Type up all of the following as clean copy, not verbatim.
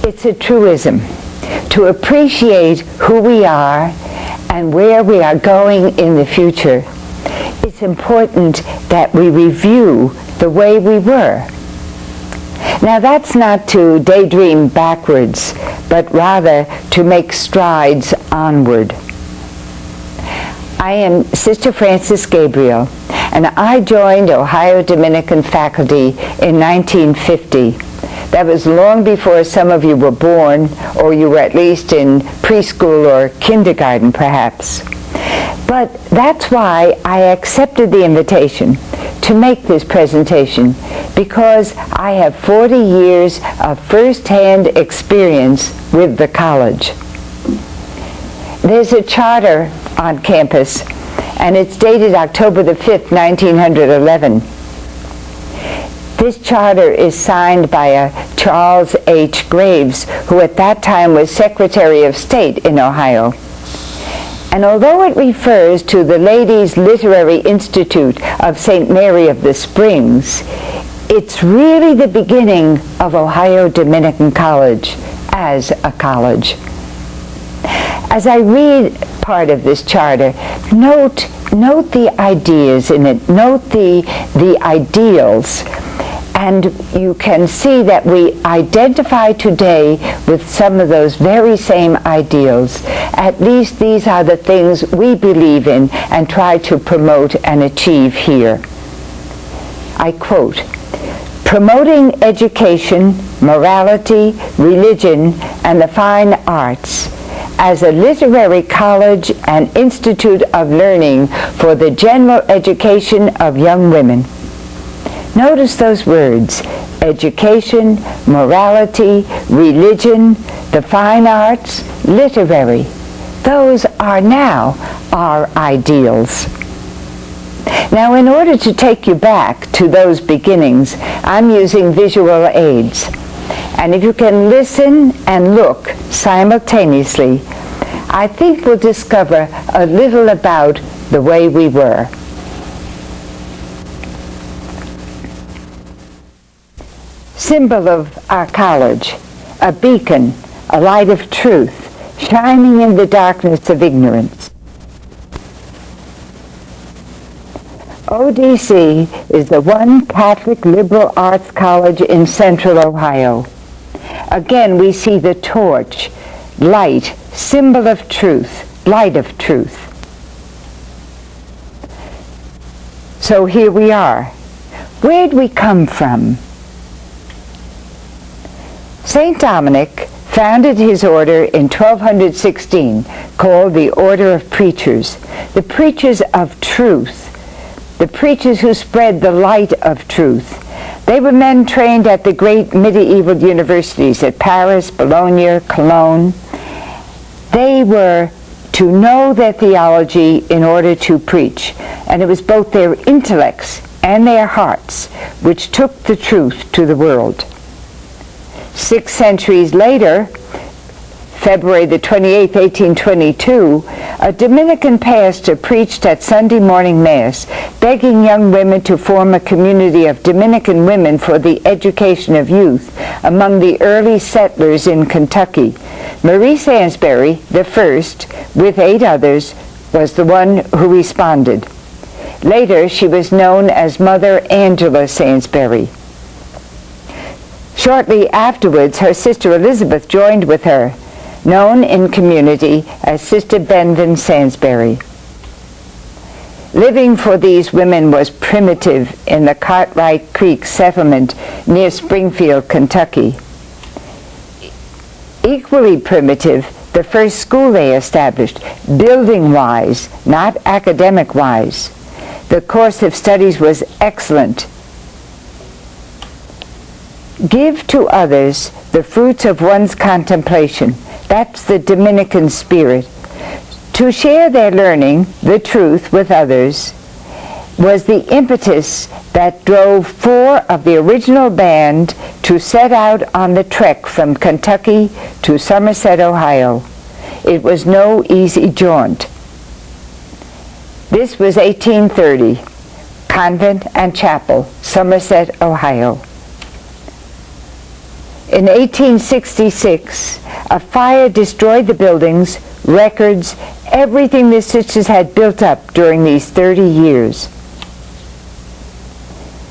It's a truism. To appreciate who we are and where we are going in the future, it's important that we review the way we were. Now, that's not to daydream backwards, but rather to make strides onward. I am Sister Frances Gabriel, and I joined Ohio Dominican faculty in 1950. That was long before some of you were born, or you were at least in preschool or kindergarten, perhaps. But that's why I accepted the invitation to make this presentation, because I have 40 years of first-hand experience with the college. There's a charter on campus, and it's dated October the 5th, 1911. This charter is signed by a Charles H. Graves, who at that time was Secretary of State in Ohio. And although it refers to the Ladies' Literary Institute of St. Mary of the Springs, it's really the beginning of Ohio Dominican College as a college. As I read part of this charter, note the ideas in it, note the ideals, and you can see that we identify today with some of those very same ideals. At least these are the things we believe in and try to promote and achieve here. I quote, "Promoting education, morality, religion, and the fine arts as a literary college and institute of learning for the general education of young women." Notice those words: education, morality, religion, the fine arts, literary. Those are now our ideals. Now, in order to take you back to those beginnings, I'm using visual aids. And if you can listen and look simultaneously, I think we'll discover a little about the way we were. Symbol of our college, a beacon, a light of truth, shining in the darkness of ignorance. ODC is the one Catholic liberal arts college in central Ohio. Again, we see the torch, light, symbol of truth, light of truth. So here we are. Where'd we come from? St. Dominic founded his order in 1216, called the Order of Preachers, the preachers of truth, the preachers who spread the light of truth. They were men trained at the great medieval universities at Paris, Bologna, Cologne. They were to know their theology in order to preach, and it was both their intellects and their hearts which took the truth to the world. 6 centuries later, February the 28th, 1822, a Dominican pastor preached at Sunday morning Mass, begging young women to form a community of Dominican women for the education of youth among the early settlers in Kentucky. Mary Sansbury, the first, with 8 others, was the one who responded. Later, she was known as Mother Angela Sansbury. Shortly afterwards, her sister Elizabeth joined with her, known in community as Sister Benven Sansbury. Living for these women was primitive in the Cartwright Creek settlement near Springfield, Kentucky. Equally primitive, the first school they established, building-wise, not academic-wise. The course of studies was excellent. Give to others the fruits of one's contemplation. That's the Dominican spirit. To share their learning, the truth, with others was the impetus that drove 4 of the original band to set out on the trek from Kentucky to Somerset, Ohio. It was no easy jaunt. This was 1830, Convent and Chapel, Somerset, Ohio. In 1866, a fire destroyed the buildings, records, everything the sisters had built up during these 30 years.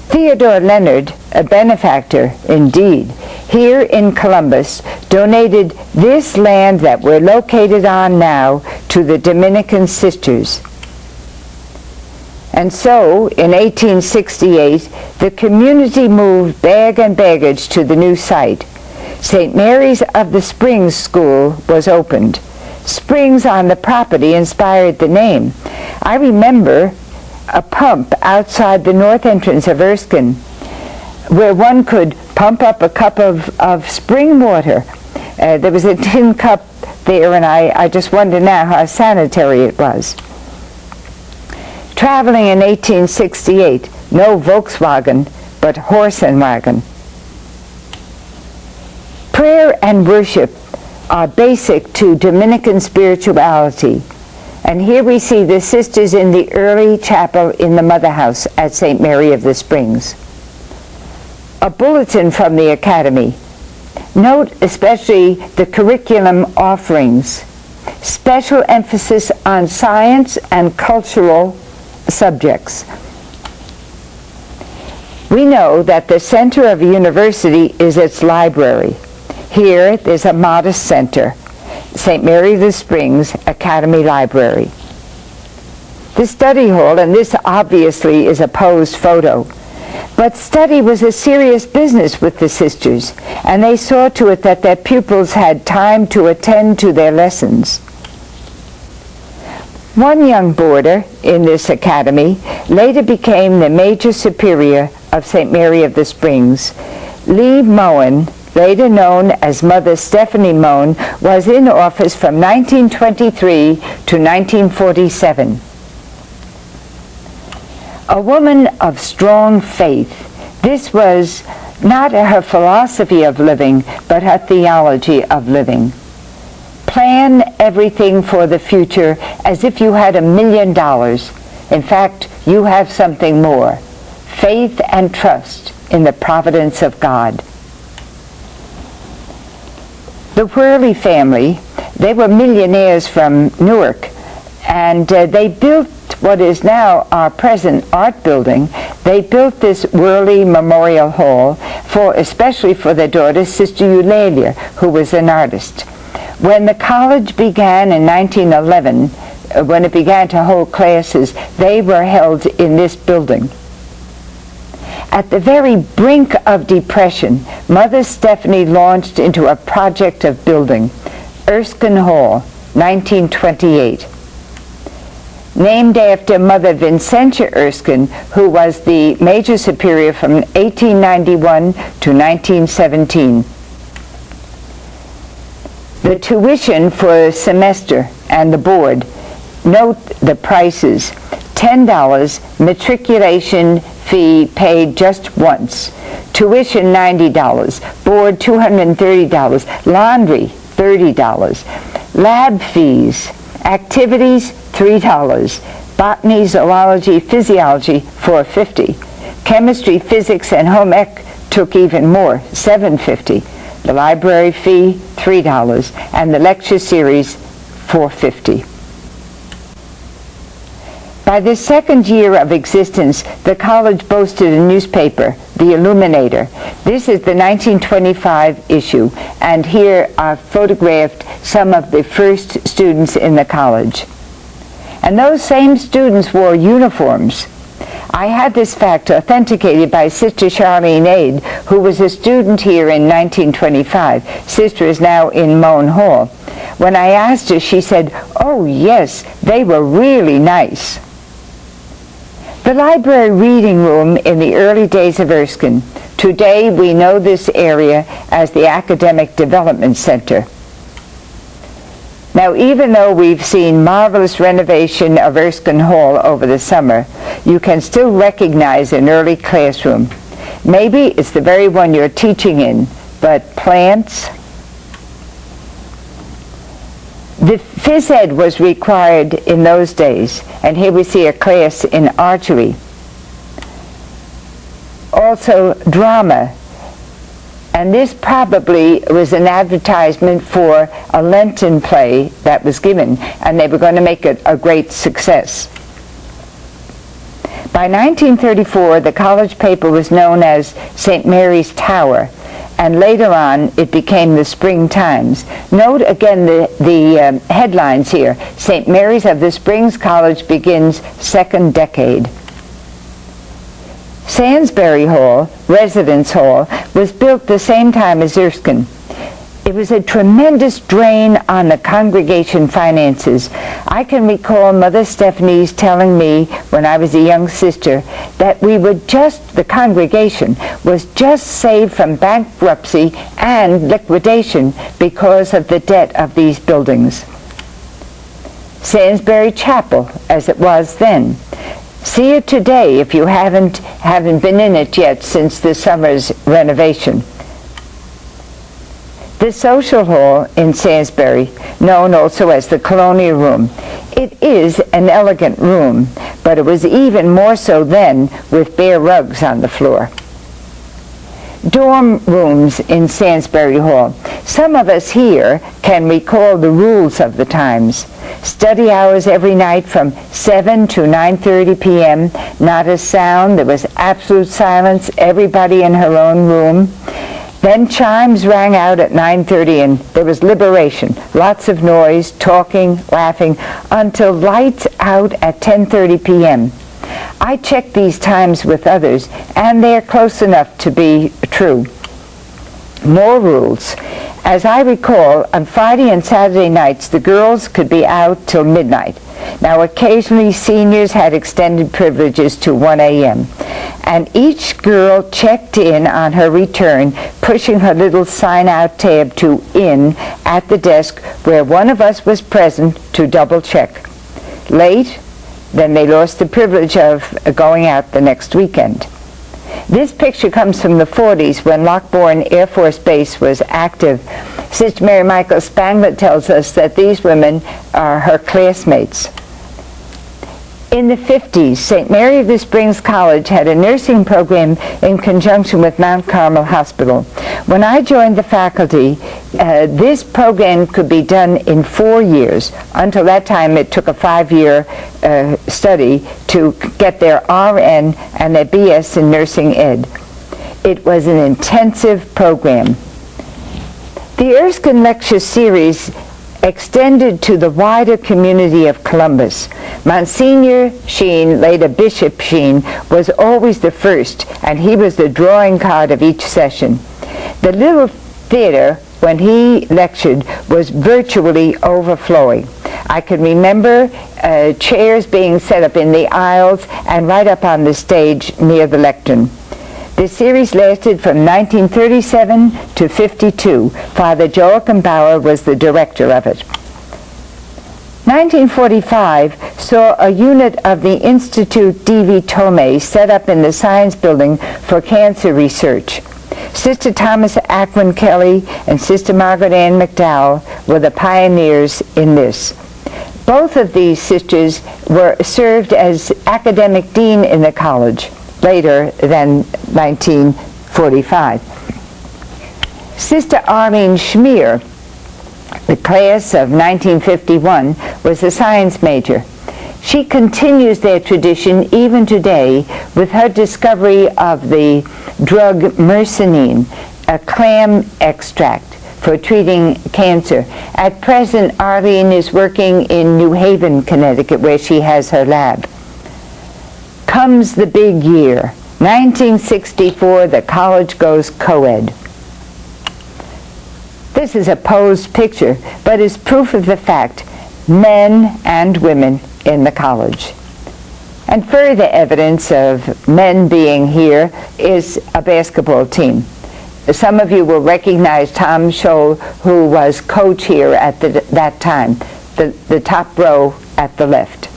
Theodore Leonard, a benefactor indeed, here in Columbus, donated this land that we're located on now to the Dominican sisters. And so, in 1868, the community moved bag and baggage to the new site. St. Mary's of the Springs School was opened. Springs on the property inspired the name. I remember a pump outside the north entrance of Erskine where one could pump up a cup of spring water. There was a tin cup there, and I just wonder now how sanitary it was. Traveling in 1868, no Volkswagen, but horse and wagon. Prayer and worship are basic to Dominican spirituality. And here we see the sisters in the early chapel in the Mother House at St. Mary of the Springs. A bulletin from the Academy. Note especially the curriculum offerings. Special emphasis on science and cultural subjects. We know that the center of a university is its library. Here, there's a modest center, St. Mary of the Springs Academy Library. The study hall, and this obviously is a posed photo, but study was a serious business with the sisters, and they saw to it that their pupils had time to attend to their lessons. One young boarder in this academy later became the major superior of St. Mary of the Springs. Lee Moen, later known as Mother Stephanie Moen, was in office from 1923 to 1947. A woman of strong faith. This was not her philosophy of living, but her theology of living. Plan everything for the future as if you had $1 million. In fact, you have something more. Faith and trust in the providence of God. The Worley family, they were millionaires from Newark, and they built what is now our present art building. They built this Worley Memorial Hall especially for their daughter, Sister Eulalia, who was an artist. When the college began in 1911, when it began to hold classes, they were held in this building. At the very brink of depression, Mother Stephanie launched into a project of building, Erskine Hall, 1928. Named after Mother Vincentia Erskine, who was the major superior from 1891 to 1917. The tuition for a semester and the board, note the prices, $10, matriculation fee paid just once, tuition $90, board $230, laundry $30, lab fees, activities $3, botany, zoology, physiology $4.50, chemistry, physics, and home ec took even more, $7.50. The library fee, $3, and the lecture series, $4.50. By the second year of existence, the college boasted a newspaper, The Illuminator. This is the 1925 issue, and here are photographed some of the first students in the college. And those same students wore uniforms. I had this fact authenticated by Sister Charlene Aid, who was a student here in 1925. Sister is now in Moen Hall. When I asked her, she said, "Oh yes, they were really nice." The library reading room in the early days of Erskine. Today we know this area as the Academic Development Center. Now, even though we've seen marvelous renovation of Erskine Hall over the summer, you can still recognize an early classroom. Maybe it's the very one you're teaching in, but plants. The phys ed was required in those days, and here we see a class in archery. Also drama And this probably was an advertisement for a Lenten play that was given, and they were going to make it a great success. By 1934, the college paper was known as St. Mary's Tower, and later on it became the Spring Times. Note again the headlines here. St. Mary's of the Springs College begins second decade. Sainsbury Hall, Residence Hall, was built the same time as Erskine. It was a tremendous drain on the congregation finances. I can recall Mother Stephanie's telling me when I was a young sister that the congregation was just saved from bankruptcy and liquidation because of the debt of these buildings. Sainsbury Chapel, as it was then. See it today if you haven't been in it yet since the summer's renovation. The social hall in Sainsbury, known also as the Colonial Room, it is an elegant room, but it was even more so then with bare rugs on the floor. Dorm rooms in Sainsbury Hall. Some of us here can recall the rules of the times. Study hours every night from 7 to 9:30 p.m. Not a sound. There was absolute silence. Everybody in her own room. Then chimes rang out at 9:30 and there was liberation. Lots of noise, talking, laughing, until lights out at 10:30 p.m. I checked these times with others, and they're close enough to be true. More rules. As I recall, on Friday and Saturday nights, the girls could be out till midnight. Now, occasionally, seniors had extended privileges to 1 a.m. And each girl checked in on her return, pushing her little sign-out tab to "in" at the desk where one of us was present to double-check. Late, then they lost the privilege of going out the next weekend. This picture comes from the 40s when Lockbourne Air Force Base was active. Sister Mary Michael Spangler tells us that these women are her classmates. In the 50s, St. Mary of the Springs College had a nursing program in conjunction with Mount Carmel Hospital. When I joined the faculty, this program could be done in 4 years. Until that time, it took a 5-year study to get their RN and their BS in nursing ed. It was an intensive program. The Erskine Lecture Series extended to the wider community of Columbus. Monsignor Sheen, later Bishop Sheen, was always the first, and he was the drawing card of each session. The little theater, when he lectured, was virtually overflowing. I can remember chairs being set up in the aisles and right up on the stage near the lectern. The series lasted from 1937 to 52. Father Joachim Bauer was the director of it. 1945 saw a unit of the Institute D.V. Tomei set up in the Science Building for cancer research. Sister Thomas Aquin Kelly and Sister Margaret Ann McDowell were the pioneers in this. Both of these sisters were served as academic dean in the college later than 1945. Sister Arlene Schmier, the class of 1951, was a science major. She continues their tradition even today with her discovery of the drug myrcene, a clam extract for treating cancer. At present, Arlene is working in New Haven, Connecticut, where she has her lab. Comes the big year. 1964, the college goes co-ed. This is a posed picture, but is proof of the fact men and women in the college. And further evidence of men being here is a basketball team. Some of you will recognize Tom Scholl, who was coach here at that time, the top row at the left.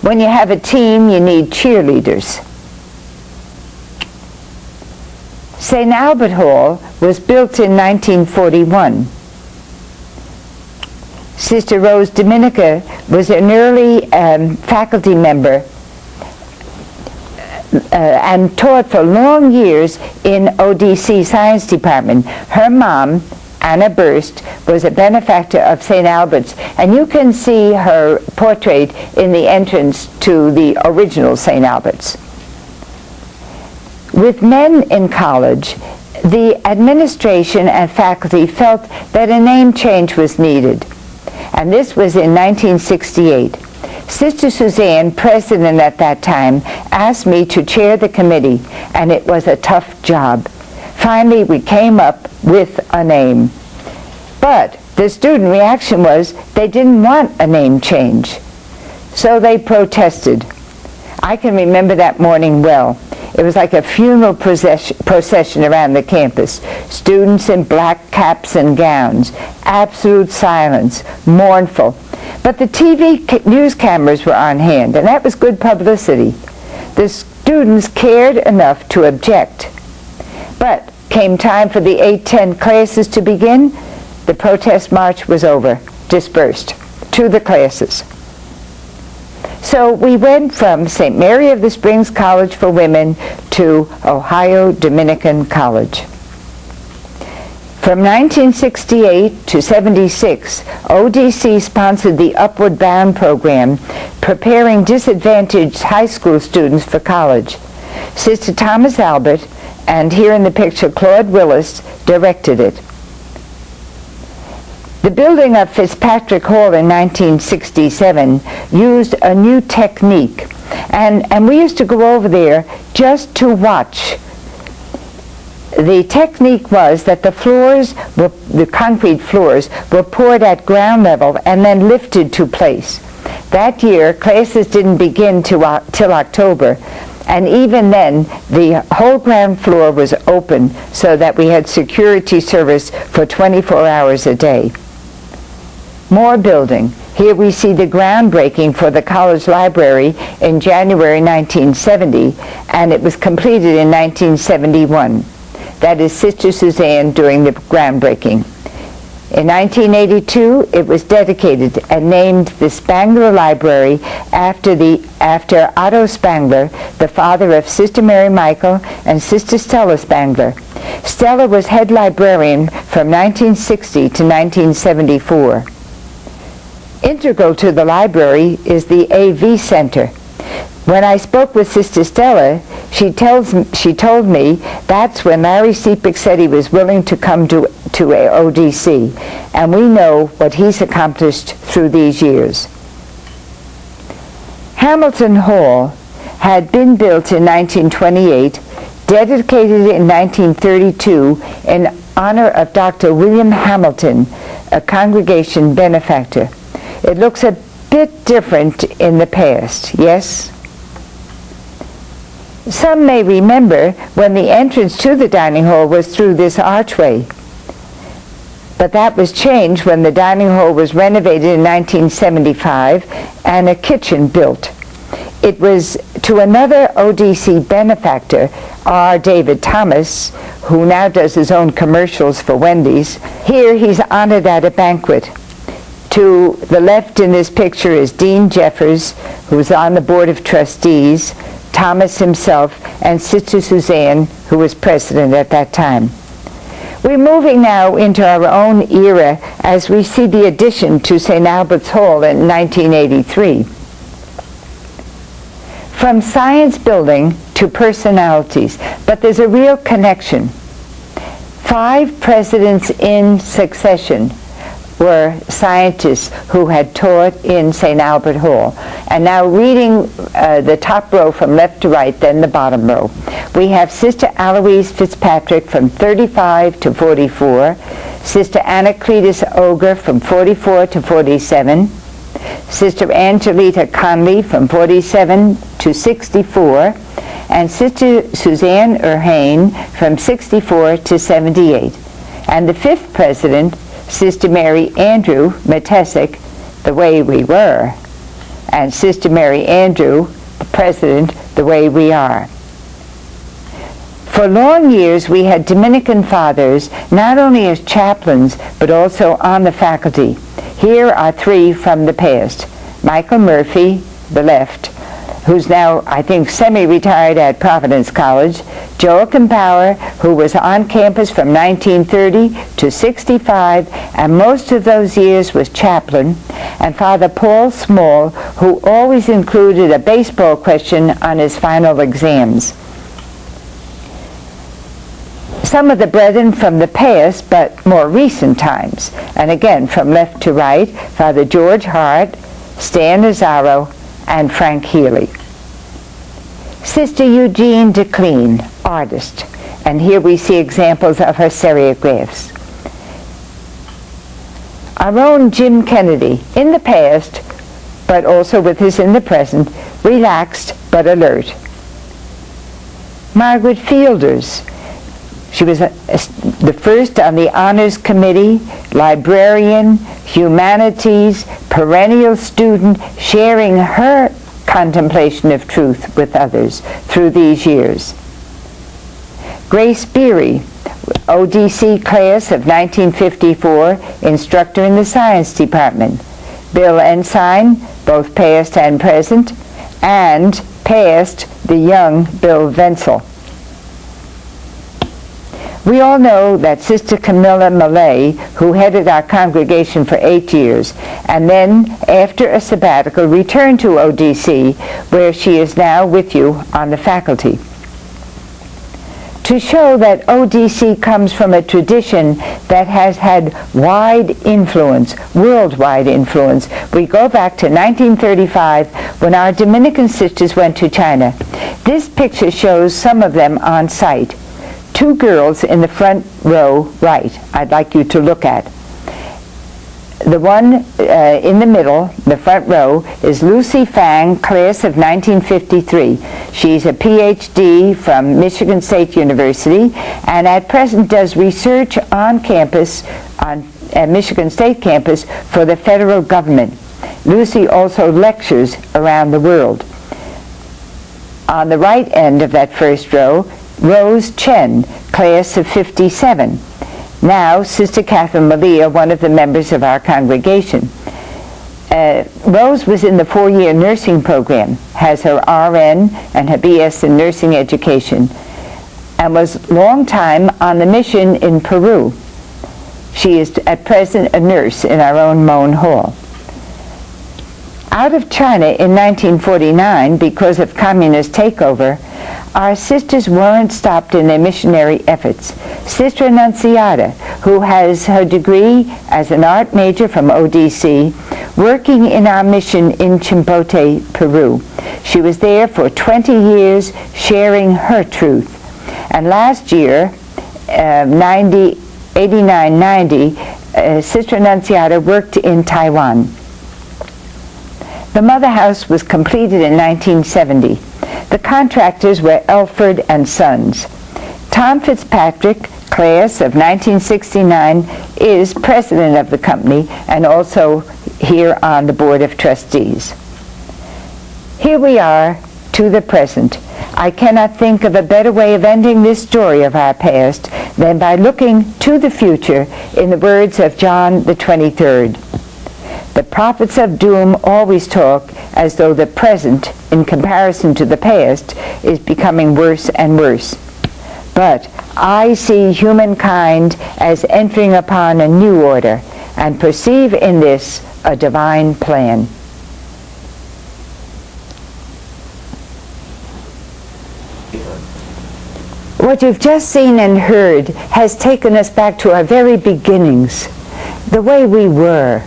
When you have a team, you need cheerleaders. St. Albert Hall was built in 1941. Sister Rose Dominica was an early faculty member. and taught for long years in ODC Science Department. Her mom, Anna Burst, was a benefactor of St. Albert's, and you can see her portrait in the entrance to the original St. Albert's. With men in college, the administration and faculty felt that a name change was needed, and this was in 1968. Sister Suzanne, president at that time, asked me to chair the committee, and it was a tough job. Finally, we came up with a name. But the student reaction was they didn't want a name change. So they protested. I can remember that morning well. It was like a funeral procession around the campus. Students in black caps and gowns. Absolute silence. Mournful. But the TV news cameras were on hand, and that was good publicity. The students cared enough to object. But came time for the 8-10 classes to begin. The protest march was over, dispersed to the classes. So we went from St. Mary of the Springs College for Women to Ohio Dominican College. From 1968 to 76, ODC sponsored the Upward Bound program, preparing disadvantaged high school students for college. Sister Thomas Albert, and here in the picture Claude Willis, directed it. The building of Fitzpatrick Hall in 1967 used a new technique, and we used to go over there just to watch. The technique was that the concrete floors were poured at ground level and then lifted to place. That year, classes didn't begin till October, and even then, the whole ground floor was open so that we had security service for 24 hours a day. More building. Here we see the groundbreaking for the college library in January 1970, and it was completed in 1971. That is Sister Suzanne doing the groundbreaking. In 1982, it was dedicated and named the Spangler Library after Otto Spangler, the father of Sister Mary Michael and Sister Stella Spangler. Stella was head librarian from 1960 to 1974. Integral to the library is the AV Center. When I spoke with Sister Stella, she told me that's when Larry Siepick said he was willing to come to ODC, and we know what he's accomplished through these years. Hamilton Hall had been built in 1928, dedicated in 1932 in honor of Dr. William Hamilton, a congregation benefactor. It looks a bit different in the past, yes? Some may remember when the entrance to the dining hall was through this archway. But that was changed when the dining hall was renovated in 1975 and a kitchen built. It was to another ODC benefactor, R. David Thomas, who now does his own commercials for Wendy's. Here he's honored at a banquet. To the left in this picture is Dean Jeffers, who's on the Board of Trustees, Thomas himself, and Sister Suzanne, who was president at that time. We're moving now into our own era as we see the addition to St. Albert's Hall in 1983. From science building to personalities, but there's a real connection. 5 presidents in succession were scientists who had taught in St. Albert Hall. And now reading the top row from left to right, then the bottom row. We have Sister Aloise Fitzpatrick from 35 to 44, Sister Anacletus Oger from 44 to 47, Sister Angelita Conley from 47 to 64, and Sister Suzanne Urhane from 64 to 78. And the 5th president, Sister Mary Andrew Metesic, the way we were, and Sister Mary Andrew, the president, the way we are. For long years we had Dominican fathers not only as chaplains but also on the faculty. Here are 3 from the past. Michael Murphy, the left, who's now, I think, semi-retired at Providence College, Joachim Bauer, who was on campus from 1930 to 65, and most of those years was chaplain, and Father Paul Small, who always included a baseball question on his final exams. Some of the brethren from the past, but more recent times, and again from left to right, Father George Hart, Stan Nazaro, and Frank Healy. Sister Eugene DeClean, artist, and here we see examples of her seriographs. Our own Jim Kennedy, in the past, but also with us in the present, relaxed but alert. Margaret Fielders, she was the first on the Honors Committee, librarian, humanities, perennial student, sharing her contemplation of truth with others through these years. Grace Beery, ODC class of 1954, instructor in the science department. Bill Ensign, both past and present, and past the young Bill Wenzel. We all know that Sister Camilla Millay, who headed our congregation for 8 years, and then, after a sabbatical, returned to ODC, where she is now with you on the faculty. To show that ODC comes from a tradition that has had wide influence, worldwide influence, we go back to 1935 when our Dominican sisters went to China. This picture shows some of them on site. 2 girls in the front row right, I'd like you to look at. The one in the middle, the front row, is Lucy Fang, class of 1953. She's a PhD from Michigan State University and at present does research on campus, at Michigan State campus, for the federal government. Lucy also lectures around the world. On the right end of that first row, Rose Chen, class of 57. Now, Sister Catherine Malia, one of the members of our congregation. Rose was in the 4-year nursing program, has her RN and her BS in nursing education, and was long time on the mission in Peru. She is at present a nurse in our own Moan Hall. Out of China in 1949, because of communist takeover, our sisters weren't stopped in their missionary efforts. Sister Annunciata, who has her degree as an art major from ODC, working in our mission in Chimbote, Peru. She was there for 20 years sharing her truth. And last year, 89-90, Sister Annunciata worked in Taiwan. The Mother House was completed in 1970. The contractors were Elford and Sons. Tom Fitzpatrick, class of 1969, is president of the company and also here on the Board of Trustees. Here we are to the present. I cannot think of a better way of ending this story of our past than by looking to the future in the words of John the 23rd. The prophets of doom always talk as though the present, in comparison to the past, is becoming worse and worse. But I see humankind as entering upon a new order and perceive in this a divine plan. What you've just seen and heard has taken us back to our very beginnings, the way we were,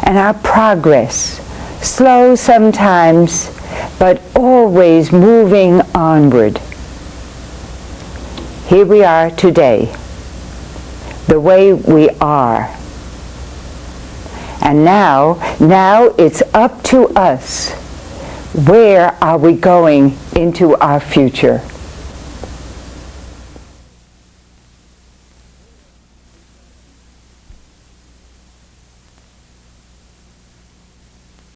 and our progress, slow sometimes, but always moving onward. Here we are today, the way we are. And now it's up to us. Where are we going into our future?